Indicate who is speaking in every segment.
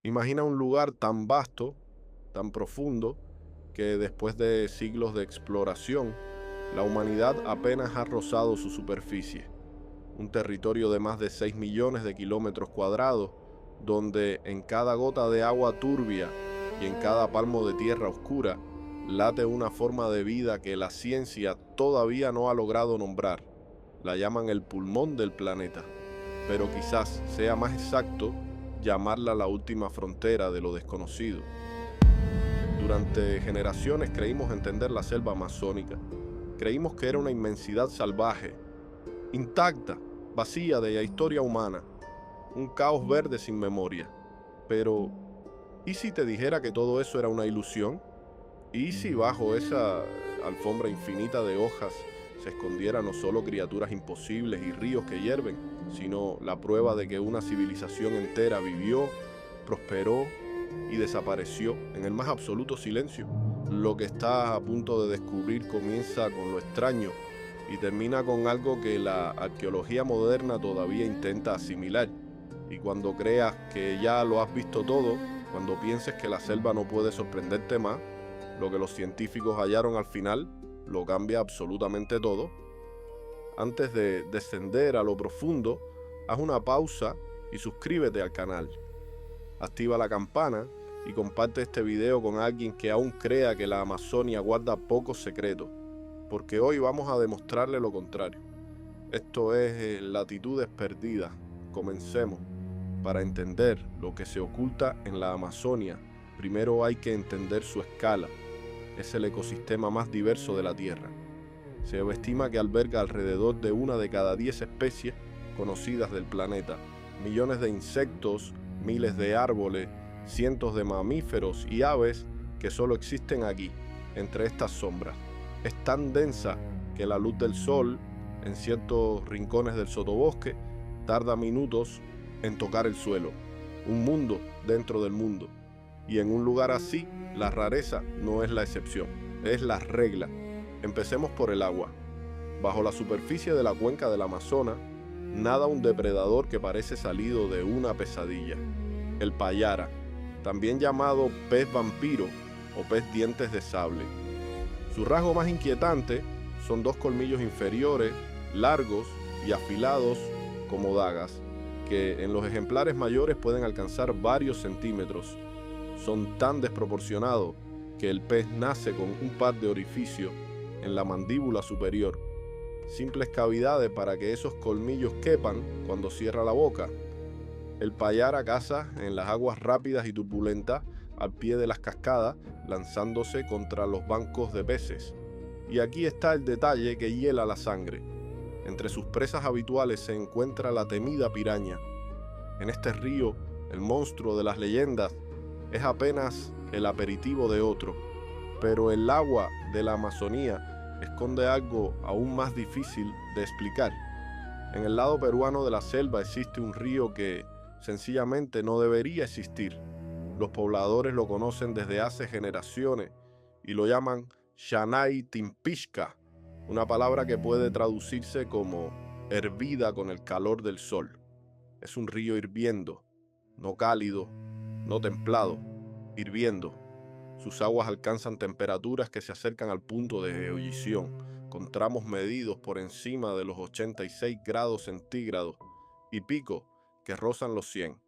Speaker 1: Imagina un lugar tan vasto, tan profundo, que después de siglos de exploración, la humanidad apenas ha rozado su superficie. Un territorio de más de 6 millones de kilómetros cuadrados, donde en cada gota de agua turbia y en cada palmo de tierra oscura late una forma de vida que la ciencia todavía no ha logrado nombrar. La llaman el pulmón del planeta, pero quizás sea más exacto llamarla la última frontera de lo desconocido. Durante generaciones creímos entender la selva amazónica. Creímos que era una inmensidad salvaje, intacta, vacía de la historia humana, un caos verde sin memoria. Pero, ¿y si te dijera que todo eso era una ilusión? ¿Y si bajo esa alfombra infinita de hojas se escondieran no solo criaturas imposibles y ríos que hierven, sino la prueba de que una civilización entera vivió, prosperó y desapareció en el más absoluto silencio? Lo que estás a punto de descubrir comienza con lo extraño y termina con algo que la arqueología moderna todavía intenta asimilar. Y cuando creas que ya lo has visto todo, cuando pienses que la selva no puede sorprenderte más, lo que los científicos hallaron al final lo cambia absolutamente todo. Antes de descender a lo profundo, haz una pausa y suscríbete al canal. Activa la campana y comparte este video con alguien que aún crea que la Amazonia guarda pocos secretos, porque hoy vamos a demostrarle lo contrario. Esto es Latitudes Perdidas. Comencemos. Para entender lo que se oculta en la Amazonia, primero hay que entender su escala. Es el ecosistema más diverso de la Tierra. Se estima que alberga alrededor de 1 de cada 10 especies conocidas del planeta, millones de insectos, miles de árboles, cientos de mamíferos y aves que solo existen aquí, entre estas sombras. Es tan densa que la luz del sol, en ciertos rincones del sotobosque, tarda minutos en tocar el suelo. Un mundo dentro del mundo. Y en un lugar así, la rareza no es la excepción, es la regla. Empecemos por el agua. Bajo la superficie de la cuenca del Amazonas, nada un depredador que parece salido de una pesadilla. El payara, también llamado pez vampiro o pez dientes de sable. Su rasgo más inquietante son 2 colmillos inferiores, largos y afilados como dagas, que en los ejemplares mayores pueden alcanzar varios centímetros. Son tan desproporcionados que el pez nace con un par de orificios en la mandíbula superior, simples cavidades para que esos colmillos quepan cuando cierra la boca. El payara caza en las aguas rápidas y turbulentas al pie de las cascadas, lanzándose contra los bancos de peces. Y aquí está el detalle que hiela la sangre. Entre sus presas habituales se encuentra la temida piraña. En este río, el monstruo de las leyendas es apenas el aperitivo de otro, pero el agua de la Amazonía esconde algo aún más difícil de explicar. En el lado peruano de la selva existe un río que sencillamente no debería existir. Los pobladores lo conocen desde hace generaciones y lo llaman Xanay Timpixca, una palabra que puede traducirse como hervida con el calor del sol. Es un río hirviendo, no cálido, no templado, hirviendo. Sus aguas alcanzan temperaturas que se acercan al punto de ebullición, con tramos medidos por encima de los 86 grados centígrados y picos que rozan los 100.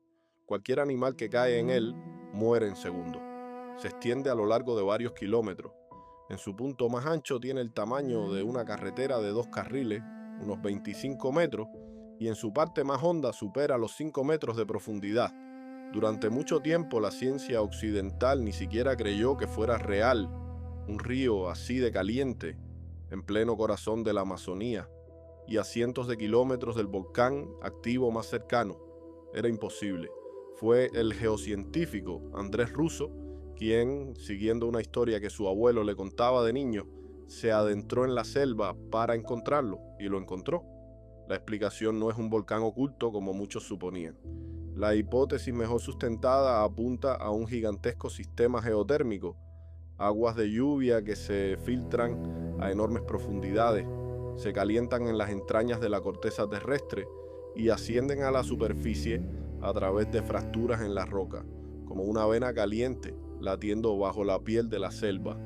Speaker 1: Cualquier animal que cae en él muere en segundos. Se extiende a lo largo de varios kilómetros. En su punto más ancho tiene el tamaño de una carretera de 2 carriles, unos 25 metros, y en su parte más honda supera los 5 metros de profundidad. Durante mucho tiempo la ciencia occidental ni siquiera creyó que fuera real un río así de caliente, en pleno corazón de la Amazonía, y a cientos de kilómetros del volcán activo más cercano. Era imposible. Fue el geocientífico Andrés Russo quien, siguiendo una historia que su abuelo le contaba de niño, se adentró en la selva para encontrarlo, y lo encontró. La explicación no es un volcán oculto como muchos suponían. La hipótesis mejor sustentada apunta a un gigantesco sistema geotérmico, aguas de lluvia que se filtran a enormes profundidades, se calientan en las entrañas de la corteza terrestre y ascienden a la superficie a través de fracturas en la roca, como una vena caliente latiendo bajo la piel de la selva.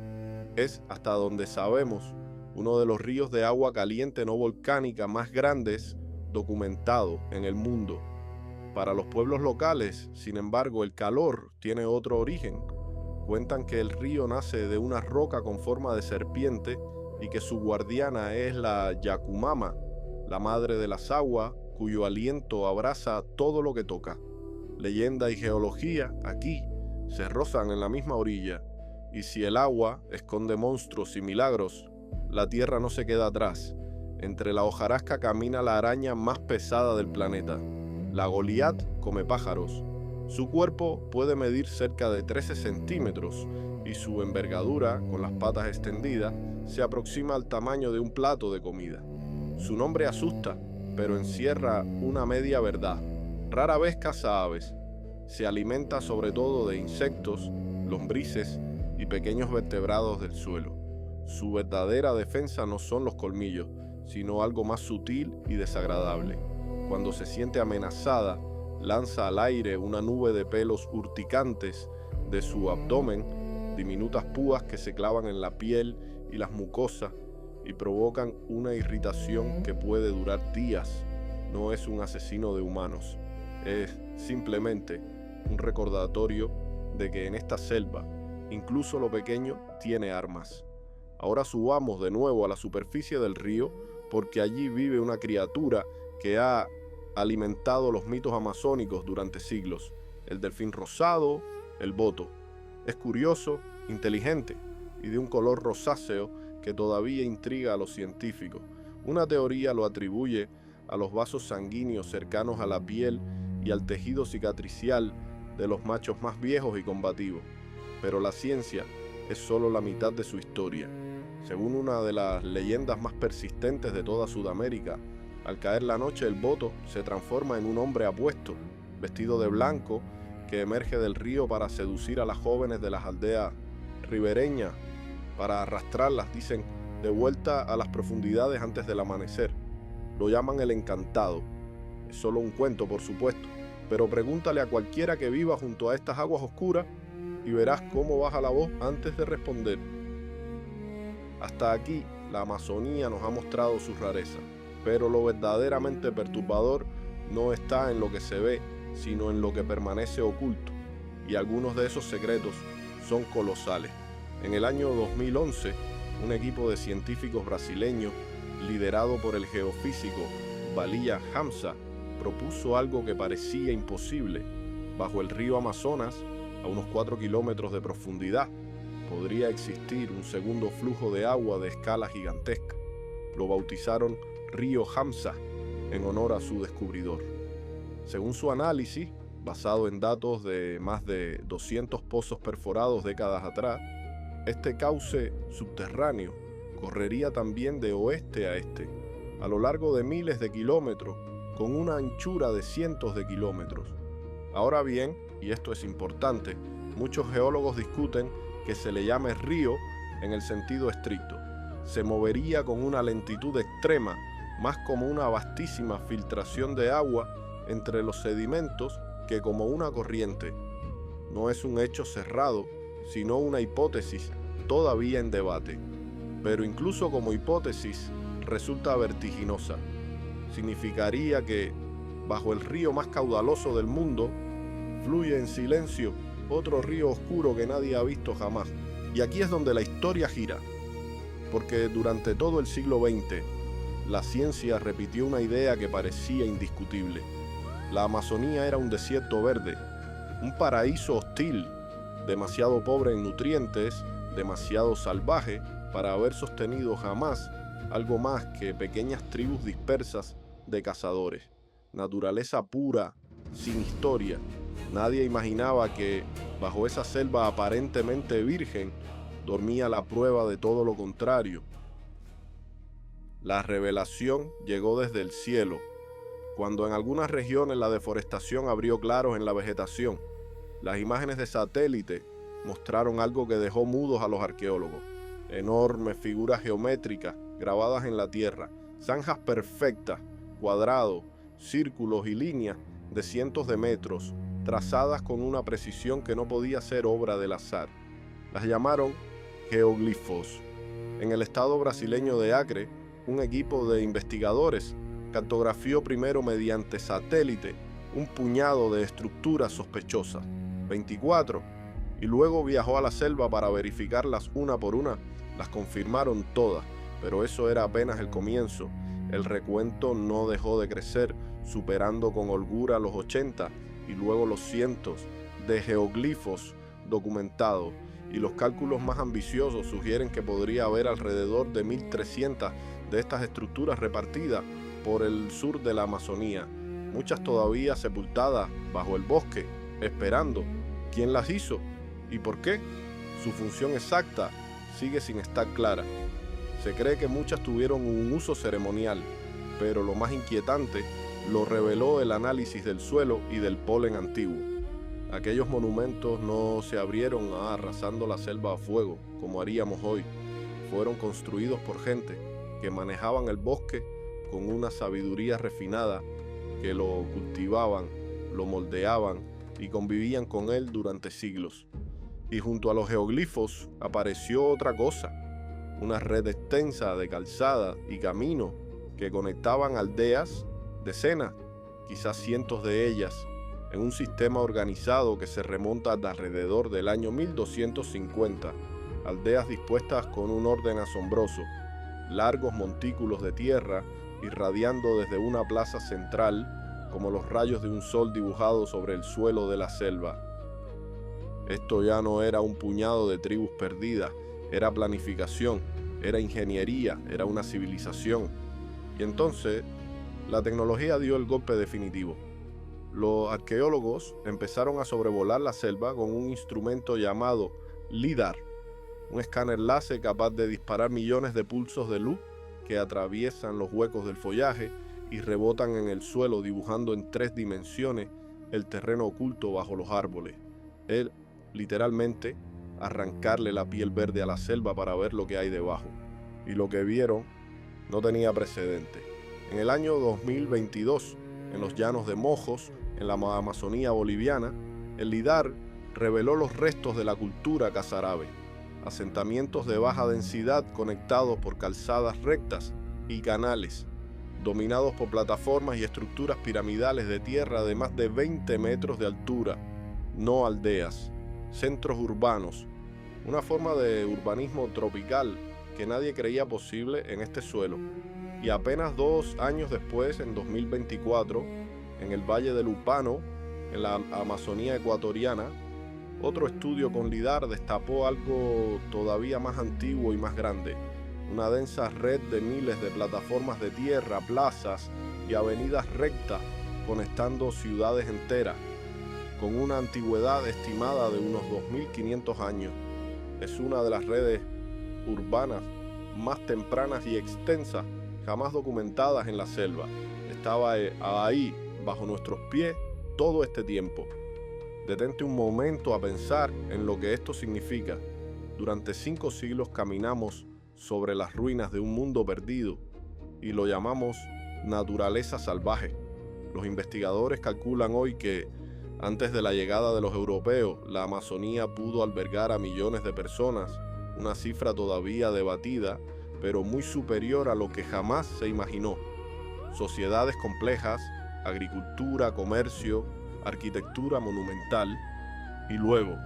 Speaker 1: Es, hasta donde sabemos, uno de los ríos de agua caliente no volcánica más grandes documentado en el mundo. Para los pueblos locales, sin embargo, el calor tiene otro origen. Cuentan que el río nace de una roca con forma de serpiente y que su guardiana es la Yacumama, la madre de las aguas, cuyo aliento abraza todo lo que toca. Leyenda y geología, aquí, se rozan en la misma orilla, y si el agua esconde monstruos y milagros, la tierra no se queda atrás. Entre la hojarasca camina la araña más pesada del planeta. La Goliat come pájaros. Su cuerpo puede medir cerca de 13 centímetros y su envergadura, con las patas extendidas, se aproxima al tamaño de un plato de comida. Su nombre asusta, pero encierra una media verdad. Rara vez caza aves. Se alimenta sobre todo de insectos, lombrices y pequeños vertebrados del suelo. Su verdadera defensa no son los colmillos, sino algo más sutil y desagradable. Cuando se siente amenazada, lanza al aire una nube de pelos urticantes de su abdomen, diminutas púas que se clavan en la piel y las mucosas y provocan una irritación que puede durar días. No es un asesino de humanos, es simplemente un recordatorio de que en esta selva, incluso lo pequeño tiene armas. Ahora subamos de nuevo a la superficie del río, porque allí vive una criatura que ha alimentado los mitos amazónicos durante siglos: el delfín rosado, el boto. Es curioso, inteligente y de un color rosáceo que todavía intriga a los científicos. Una teoría lo atribuye a los vasos sanguíneos cercanos a la piel y al tejido cicatricial de los machos más viejos y combativos. Pero la ciencia es solo la mitad de su historia. Según una de las leyendas más persistentes de toda Sudamérica, al caer la noche el boto se transforma en un hombre apuesto, vestido de blanco, que emerge del río para seducir a las jóvenes de las aldeas ribereñas, para arrastrarlas, dicen, de vuelta a las profundidades antes del amanecer. Lo llaman el encantado. Es solo un cuento, por supuesto, pero pregúntale a cualquiera que viva junto a estas aguas oscuras y verás cómo baja la voz antes de responder. Hasta aquí, la Amazonía nos ha mostrado su rareza, pero lo verdaderamente perturbador no está en lo que se ve, sino en lo que permanece oculto, y algunos de esos secretos son colosales. En el año 2011, un equipo de científicos brasileños, liderado por el geofísico Valia Hamza, propuso algo que parecía imposible. Bajo el río Amazonas, a unos 4 kilómetros de profundidad, podría existir un segundo flujo de agua de escala gigantesca. Lo bautizaron Río Hamza en honor a su descubridor. Según su análisis, basado en datos de más de 200 pozos perforados décadas atrás, este cauce subterráneo correría también de oeste a este, a lo largo de miles de kilómetros, con una anchura de cientos de kilómetros. Ahora bien, y esto es importante, muchos geólogos discuten que se le llame río en el sentido estricto. Se movería con una lentitud extrema, más como una vastísima filtración de agua entre los sedimentos que como una corriente. No es un hecho cerrado, sino una hipótesis todavía en debate. Pero incluso como hipótesis resulta vertiginosa. Significaría que, bajo el río más caudaloso del mundo, fluye en silencio otro río oscuro que nadie ha visto jamás. Y aquí es donde la historia gira, porque durante todo el siglo XX, la ciencia repitió una idea que parecía indiscutible. La Amazonía era un desierto verde, un paraíso hostil, demasiado pobre en nutrientes, demasiado salvaje para haber sostenido jamás algo más que pequeñas tribus dispersas de cazadores. Naturaleza pura, sin historia. Nadie imaginaba que, bajo esa selva aparentemente virgen, dormía la prueba de todo lo contrario. La revelación llegó desde el cielo, cuando en algunas regiones la deforestación abrió claros en la vegetación. Las imágenes de satélite mostraron algo que dejó mudos a los arqueólogos: enormes figuras geométricas grabadas en la tierra, zanjas perfectas, cuadrados, círculos y líneas de cientos de metros, trazadas con una precisión que no podía ser obra del azar. Las llamaron geoglifos. En el estado brasileño de Acre, un equipo de investigadores cartografió primero mediante satélite un puñado de estructuras sospechosas, 24, y luego viajó a la selva para verificarlas una por una. Las confirmaron todas, pero eso era apenas el comienzo. El recuento no dejó de crecer, superando con holgura los 80 y luego los cientos de geoglifos documentados, y los cálculos más ambiciosos sugieren que podría haber alrededor de 1.300 de estas estructuras repartidas por el sur de la Amazonía, muchas todavía sepultadas bajo el bosque, esperando. ¿Quién las hizo? ¿Y por qué? Su función exacta sigue sin estar clara. Se cree que muchas tuvieron un uso ceremonial, pero lo más inquietante lo reveló el análisis del suelo y del polen antiguo. Aquellos monumentos no se abrieron arrasando la selva a fuego, como haríamos hoy. Fueron construidos por gente que manejaban el bosque con una sabiduría refinada, que lo cultivaban, lo moldeaban y convivían con él durante siglos. Y junto a los geoglifos apareció otra cosa, una red extensa de calzadas y caminos que conectaban aldeas, decenas, quizás cientos de ellas, en un sistema organizado que se remonta hasta alrededor del año 1250, aldeas dispuestas con un orden asombroso, largos montículos de tierra irradiando desde una plaza central como los rayos de un sol dibujado sobre el suelo de la selva. Esto ya no era un puñado de tribus perdidas, era planificación, era ingeniería, era una civilización. Y entonces, la tecnología dio el golpe definitivo. Los arqueólogos empezaron a sobrevolar la selva con un instrumento llamado LIDAR, un escáner láser capaz de disparar millones de pulsos de luz que atraviesan los huecos del follaje y rebotan en el suelo, dibujando en 3 dimensiones el terreno oculto bajo los árboles. Literalmente, arrancarle la piel verde a la selva para ver lo que hay debajo. Y lo que vieron no tenía precedente. En el año 2022, en los llanos de Mojos, en la Amazonía boliviana, el LIDAR reveló los restos de la cultura casarábe, asentamientos de baja densidad conectados por calzadas rectas y canales, dominados por plataformas y estructuras piramidales de tierra de más de 20 metros de altura, no aldeas, centros urbanos, una forma de urbanismo tropical que nadie creía posible en este suelo. Y apenas 2 años después, en 2024, en el Valle del Upano, en la Amazonía ecuatoriana, otro estudio con LIDAR destapó algo todavía más antiguo y más grande, una densa red de miles de plataformas de tierra, plazas y avenidas rectas conectando ciudades enteras, con una antigüedad estimada de unos 2.500 años. Es una de las redes urbanas más tempranas y extensas jamás documentadas en la selva. Estaba ahí, bajo nuestros pies, todo este tiempo. Detente un momento a pensar en lo que esto significa. Durante 5 siglos caminamos sobre las ruinas de un mundo perdido y lo llamamos naturaleza salvaje. Los investigadores calculan hoy que antes de la llegada de los europeos, la Amazonía pudo albergar a millones de personas, una cifra todavía debatida, pero muy superior a lo que jamás se imaginó. Sociedades complejas, agricultura, comercio, arquitectura monumental y luego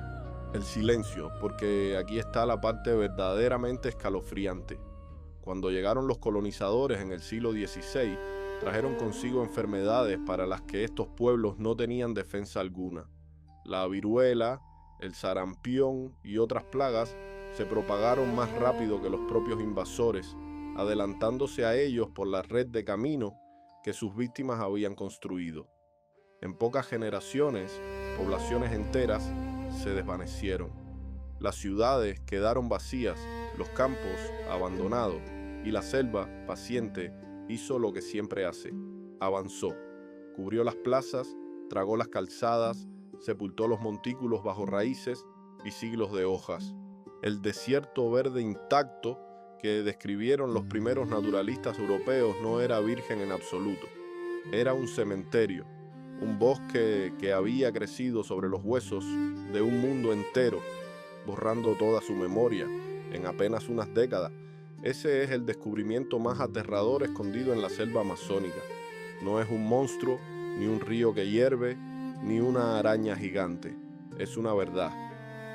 Speaker 1: el silencio, porque aquí está la parte verdaderamente escalofriante. Cuando llegaron los colonizadores en el siglo XVI, trajeron consigo enfermedades para las que estos pueblos no tenían defensa alguna. La viruela, el sarampión y otras plagas se propagaron más rápido que los propios invasores, adelantándose a ellos por la red de caminos que sus víctimas habían construido. En pocas generaciones, poblaciones enteras se desvanecieron. Las ciudades quedaron vacías, los campos abandonados, y la selva, paciente, hizo lo que siempre hace: avanzó, cubrió las plazas, tragó las calzadas, sepultó los montículos bajo raíces y siglos de hojas. El desierto verde intacto que describieron los primeros naturalistas europeos no era virgen en absoluto. Era un cementerio, un bosque que había crecido sobre los huesos de un mundo entero, borrando toda su memoria en apenas unas décadas. Ese es el descubrimiento más aterrador escondido en la selva amazónica. No es un monstruo, ni un río que hierve, ni una araña gigante. Es una verdad,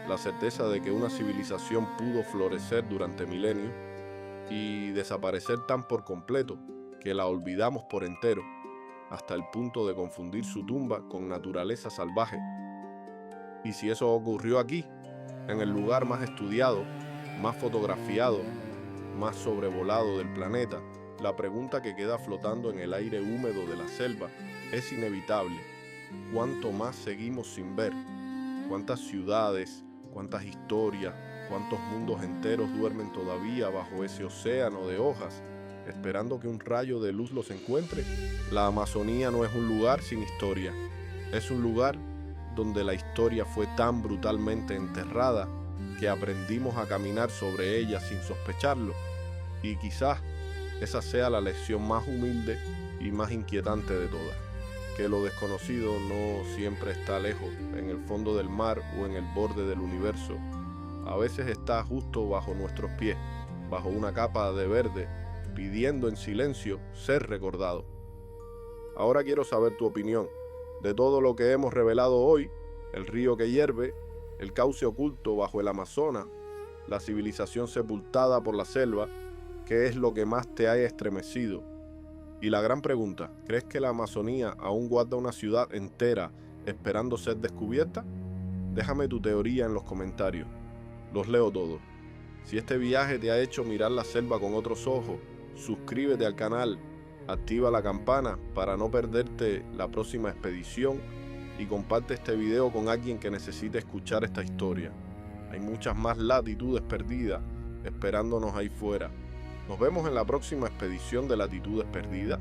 Speaker 1: la certeza de que una civilización pudo florecer durante milenios y desaparecer tan por completo que la olvidamos por entero, hasta el punto de confundir su tumba con naturaleza salvaje. Y si eso ocurrió aquí, en el lugar más estudiado, más fotografiado, más sobrevolado del planeta, la pregunta que queda flotando en el aire húmedo de la selva es inevitable. ¿Cuánto más seguimos sin ver? ¿Cuántas ciudades, cuántas historias, cuántos mundos enteros duermen todavía bajo ese océano de hojas, esperando que un rayo de luz los encuentre? La Amazonía no es un lugar sin historia. Es un lugar donde la historia fue tan brutalmente enterrada que aprendimos a caminar sobre ella sin sospecharlo. Y quizás esa sea la lección más humilde y más inquietante de todas, que lo desconocido no siempre está lejos, en el fondo del mar o en el borde del universo. A veces está justo bajo nuestros pies, bajo una capa de verde, pidiendo en silencio ser recordado. Ahora quiero saber tu opinión de todo lo que hemos revelado hoy: el río que hierve, el cauce oculto bajo el Amazonas, la civilización sepultada por la selva. ¿Qué es lo que más te haya estremecido? Y la gran pregunta, ¿crees que la Amazonía aún guarda una ciudad entera esperando ser descubierta? Déjame tu teoría en los comentarios. Los leo todos. Si este viaje te ha hecho mirar la selva con otros ojos, suscríbete al canal, activa la campana para no perderte la próxima expedición y comparte este video con alguien que necesite escuchar esta historia. Hay muchas más latitudes perdidas esperándonos ahí fuera. Nos vemos en la próxima expedición de Latitudes Perdidas.